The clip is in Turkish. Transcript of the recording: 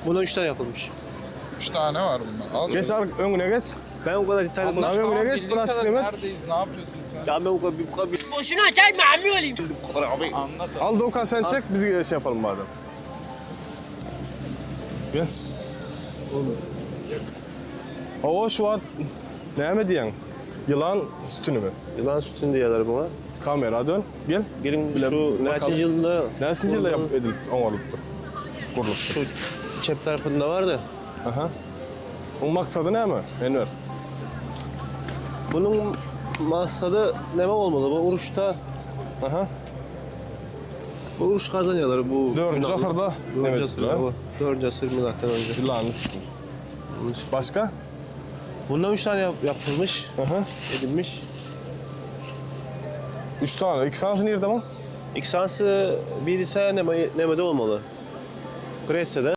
Bundan 3 tane yapılmış. 3 tane var bunda. Az Geç önüne geç. Ben o kadar detaylı... Abi önüne geç, bırak çıkayım. Neredeyiz? Ne yapıyorsun sen? Ya ben o kadar... Boşuna çekme ammi olayım. Anlat. Al Doğukan sen çek, biz şey yapalım madem. Gel. O şu an ne mi diyen? Yılan sütünü mü? Yılan sütünü diyorlar buna. Kamera dön, gel. Gelin Bile şu bakalım. Nelsin yılında... Nelsin yılda edilip, onarılıptı. Kuruluptu. Şu cep tarafında vardı. Aha. O maksadı ne mi? Enver. Bunun maksadı ne olmalı? Bu uruşta... Aha. Bu uruş kazanıyorlar bu... 4. asırda ne 4. ettiler asırda ha? bu. 4. asır milattan önce. Yılanın sütünü. Başka? Bundan 3 tane yapılmış, Aha. edilmiş. 3 tane. 2 tanesi nerede mi? İksansı bir ise Neme'de olmalı. Gresse'de.